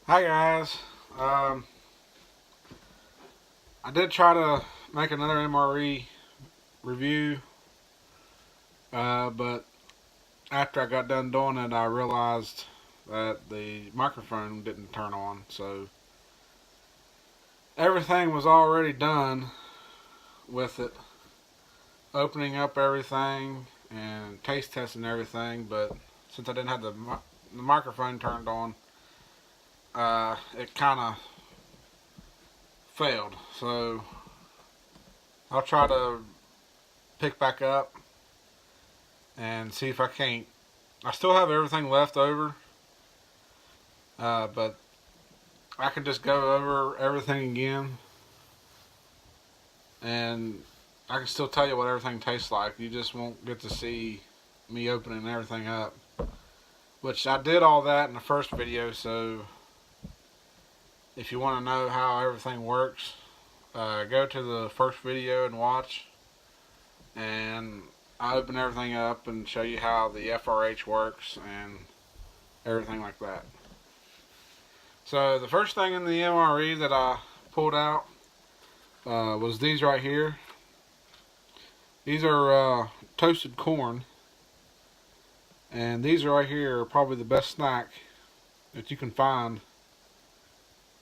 Hi guys. I did try to make another MRE review, but after I got done doing it, I realized that the microphone didn't turn on. So everything was already done with it, opening up everything and taste testing everything. But since I didn't have the microphone turned on, it kind of failed. So I'll try to pick back up and see if I can't. I still have everything left over, but I can just go over everything again, and I can still tell you what everything tastes like. You just won't get to see me opening everything up, which I did all that in the first video. So if you want to know how everything works, go to the first video and watch, and I open everything up and show you how the FRH works and everything like that. So the first thing in the MRE that I pulled out was these right here. These are toasted corn, and these right here are probably the best snack that you can find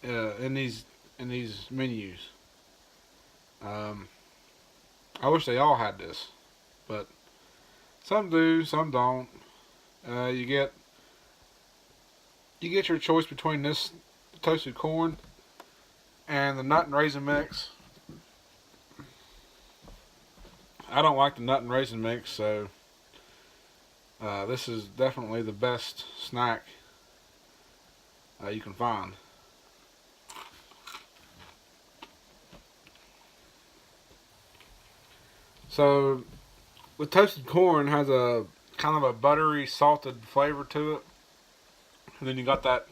in these menus. I wish they all had this, but some do, some don't. You get your choice between this toasted corn and the nut and raisin mix. I don't like the nut and raisin mix, so this is definitely the best snack you can find. So the toasted corn has a kind of a buttery, salted flavor to it, and then you got that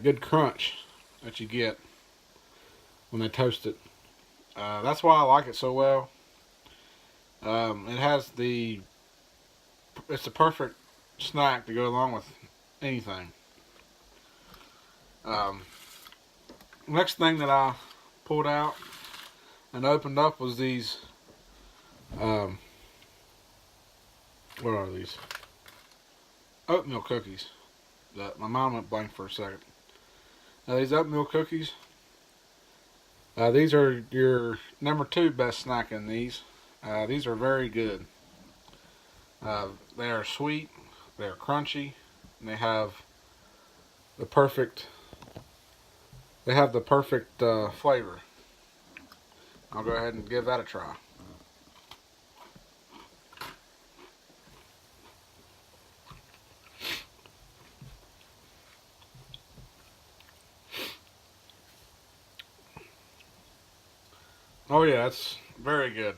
good crunch that you get when they toast it. That's why I like it so well. It has it's the perfect snack to go along with anything. Next thing that I pulled out and opened up was these. What are these? Oatmeal cookies. My mom went blank for a second. These oatmeal cookies. These are your number 2 best snack in these. These are very good. They are sweet, they are crunchy, and they have the perfect flavor. I'll go ahead and give that a try. Oh yeah, it's very good.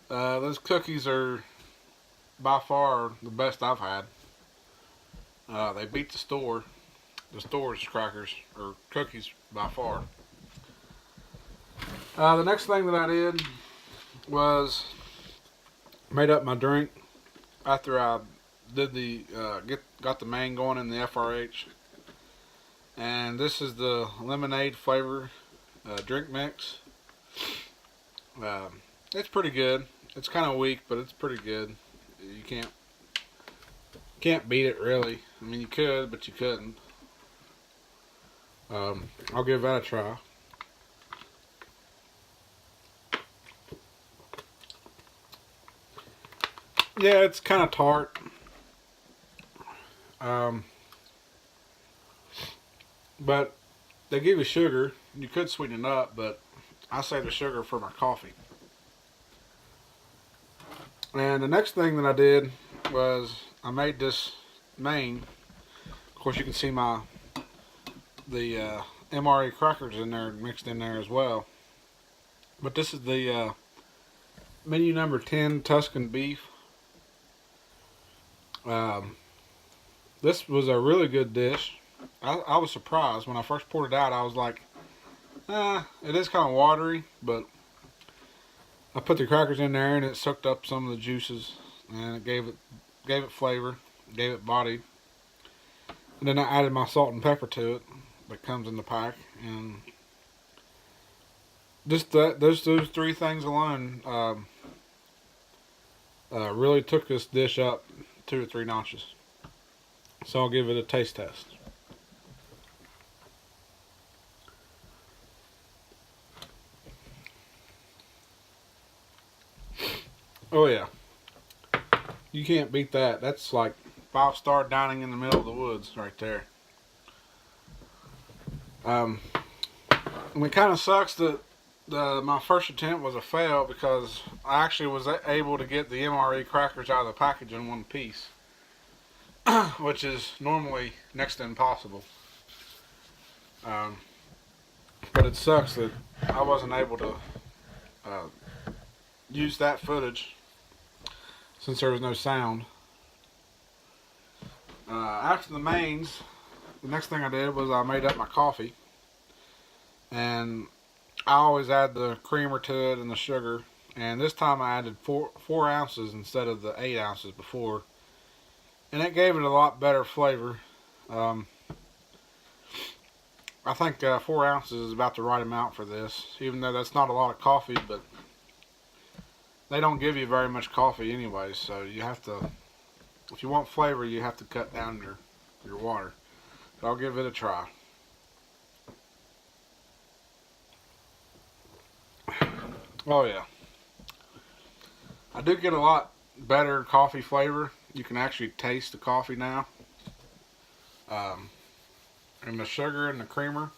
Those cookies are by far the best I've had. They beat the store's crackers or cookies by far. The next thing that I did was made up my drink after I did got the main going in the FRH, and this is the lemonade flavor drink mix. It's pretty good. It's kind of weak, but it's pretty good. You can't beat it really. I mean, you could, but you couldn't. I'll give that a try. Yeah, it's kind of tart. But they give you sugar. You could sweeten it up, but I save the sugar for my coffee. And the next thing that I did was I made this main. Of course, you can see the MRE crackers in there mixed in there as well. But this is the menu number 10 Tuscan Beef. This was a really good dish. I was surprised when I first poured it out. I was like, it is kind of watery, but I put the crackers in there and it soaked up some of the juices, and it gave it flavor, gave it body. The And then I added my salt and pepper to it that comes in the pack, and just those three things alone really took this dish up 2 or 3 notches. So I'll give it a taste test. Oh yeah, you can't beat that. That's like 5-star dining in the middle of the woods right there. And it kind of sucks that my first attempt was a fail, because I actually was able to get the MRE crackers out of the package in one piece, which is normally next to impossible. But it sucks that I wasn't able to use that footage since there was no sound. After the mains, the next thing I did was I made up my coffee, and I always add the creamer to it and the sugar, and this time I added 4 ounces instead of the 8 ounces before, and it gave it a lot better flavor. I think 4 ounces is about the right amount for this, even though that's not a lot of coffee, but they don't give you very much coffee anyway, so you have to, if you want flavor, you have to cut down your water. So I'll give it a try. Oh yeah, I do get a lot better coffee flavor. You can actually taste the coffee now, and the sugar and the creamer.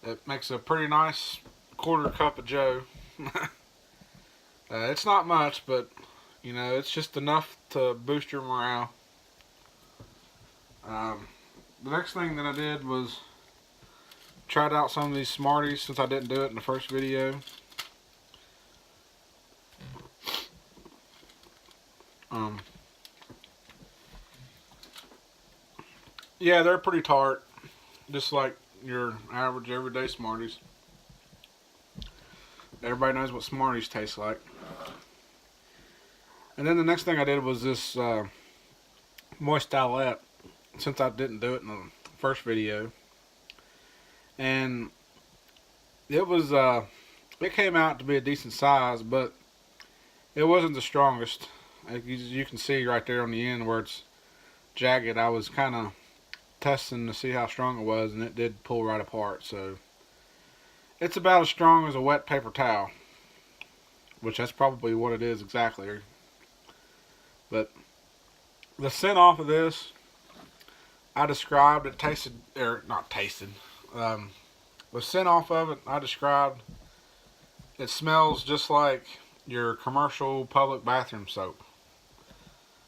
It makes a pretty nice 1/4 cup of Joe. It's not much, but you know, it's just enough to boost your morale. The next thing that I did was tried out some of these Smarties, since I didn't do it in the first video. Yeah, they're pretty tart, just like your average everyday Smarties. Everybody knows what Smarties taste like. And then the next thing I did was this moist towelette, since I didn't do it in the first video. And it was it came out to be a decent size, but it wasn't the strongest. As you can see right there on the end where it's jagged, I was kind of testing to see how strong it was, and it did pull right apart. So it's about as strong as a wet paper towel, which that's probably what it is exactly. But the scent off of this, I described, it tasted, or not tasted, the scent off of it, I described, it smells just like your commercial public bathroom soap.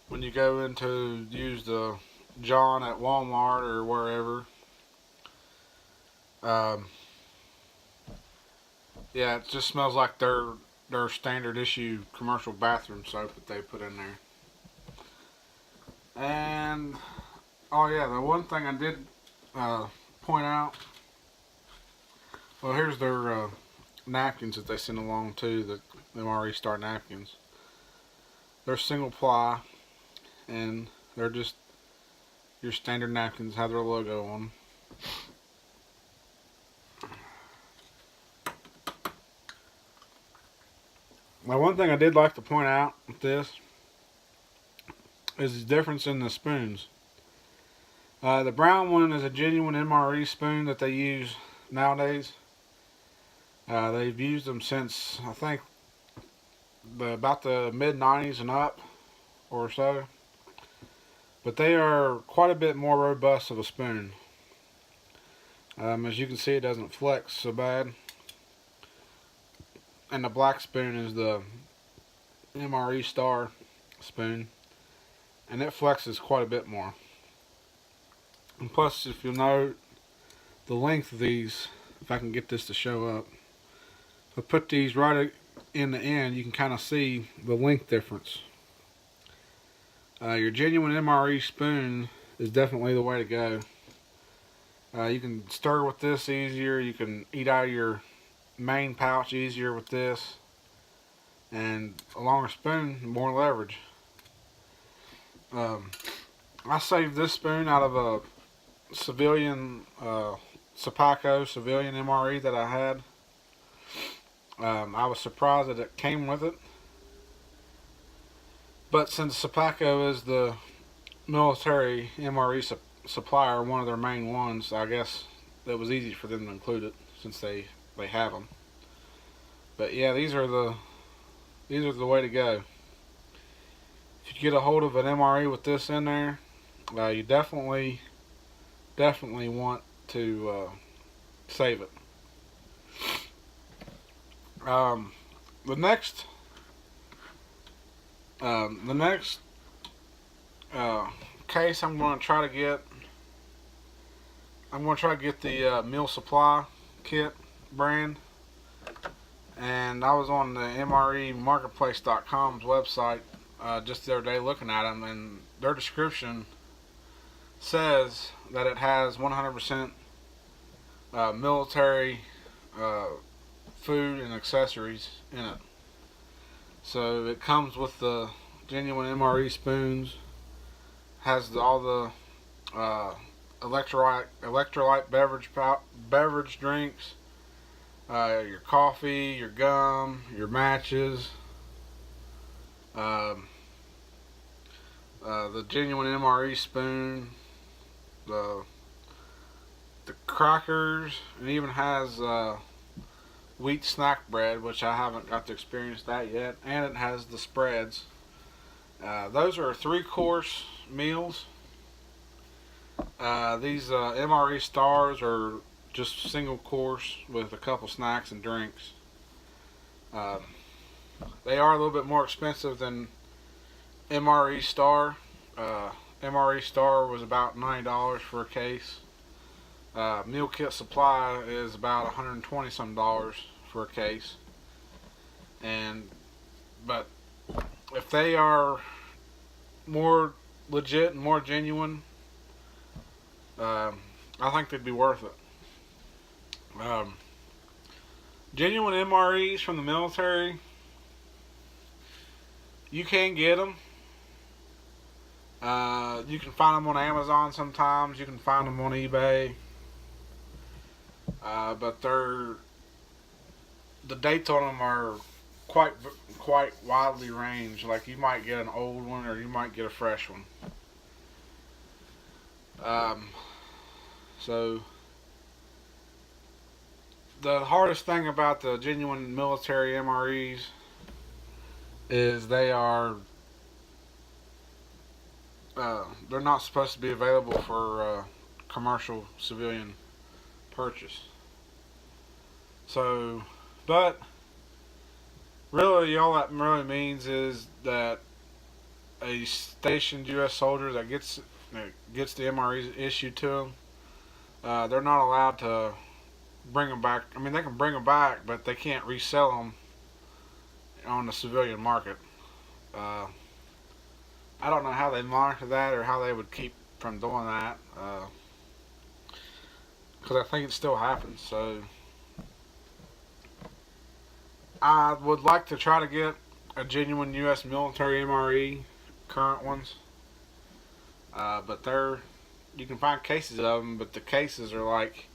When you go in to use the John at Walmart or wherever. Yeah, it just smells like their standard issue commercial bathroom soap that they put in there. And oh yeah, the one thing I did point out, well, here's their napkins that they send along too, the MRE STAR napkins. They're single ply, and they're just your standard napkins, have their logo on them. Now, one thing I did like to point out with this is the difference in the spoons. The brown one is a genuine MRE spoon that they use nowadays. They've used them since, I think, about the mid-90s and up or so. But they are quite a bit more robust of a spoon. As you can see, it doesn't flex so bad. And the black spoon is the MRE STAR spoon, and it flexes quite a bit more. And plus, if you'll note the length of these, if I can get this to show up, if I put these right in the end, you can kind of see the length difference. Your genuine MRE spoon is definitely the way to go. You can stir with this easier. You can eat out of your main pouch easier with this, and a longer spoon, more leverage. I I saved this spoon out of a civilian Sapaco civilian MRE that I had. I was surprised that it came with it, but since Sapaco is the military MRE supplier, one of their main ones, I guess it was easy for them to include it since they have them. But yeah, these are the way to go. If you get a hold of an MRE with this in there, you definitely want to save it. The next case I'm going to try to get. I'm going to try to get the Meal Supply Kit brand, and I was on the MREmarketplace.com's website just the other day looking at them, and their description says that it has 100% military food and accessories in it. So it comes with the genuine MRE spoons, has all the electrolyte beverage drinks, your coffee, your gum, your matches, the genuine MRE spoon, the crackers, and even has wheat snack bread, which I haven't got to experience that yet, and it has the spreads. Those are 3-course meals. These MRE Stars are just single course with a couple snacks and drinks. They are a little bit more expensive than MRE Star. MRE Star was about $90 for a case. Meal Kit Supply is about $120 some for a case. But if they are more legit and more genuine, I think they'd be worth it. Genuine MREs from the military, you can get them. You can find them on Amazon sometimes. You can find them on eBay. But the dates on them are quite widely ranged. Like, you might get an old one or you might get a fresh one. So the hardest thing about the genuine military MREs is they're not supposed to be available for commercial civilian purchase. So, but really all that really means is that a stationed U.S. soldier that gets the MREs issued to them, they're not allowed to bring them back. I mean, they can bring them back, but they can't resell them on the civilian market. I don't know how they monitor that or how they would keep from doing that, because I think it still happens. So I would like to try to get a genuine U.S. military MRE, current ones, but you can find cases of them, but the cases are like,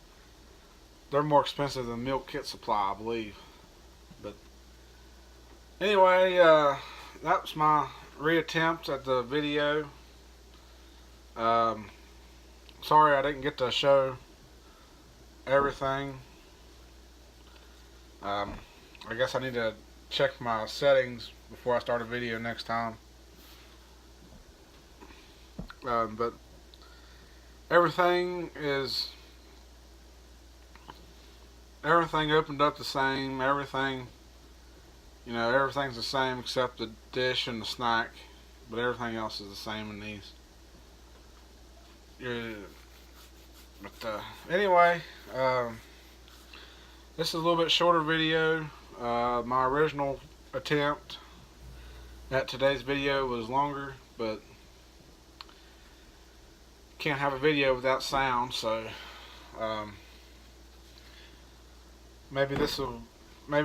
they're more expensive than Meal Kit Supply, I believe. But anyway, that was my reattempt at the video. Sorry I didn't get to show everything. I guess I need to check my settings before I start a video next time. But everything opened up the same. Everything's the same except the dish and the snack, but everything else is the same in these. Anyway, this is a little bit shorter video. My original attempt at today's video was longer, but can't have a video without sound, so maybe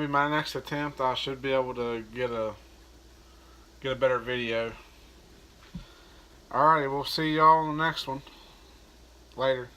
my next attempt I should be able to get a better video. Alrighty, we'll see y'all on the next one. Later.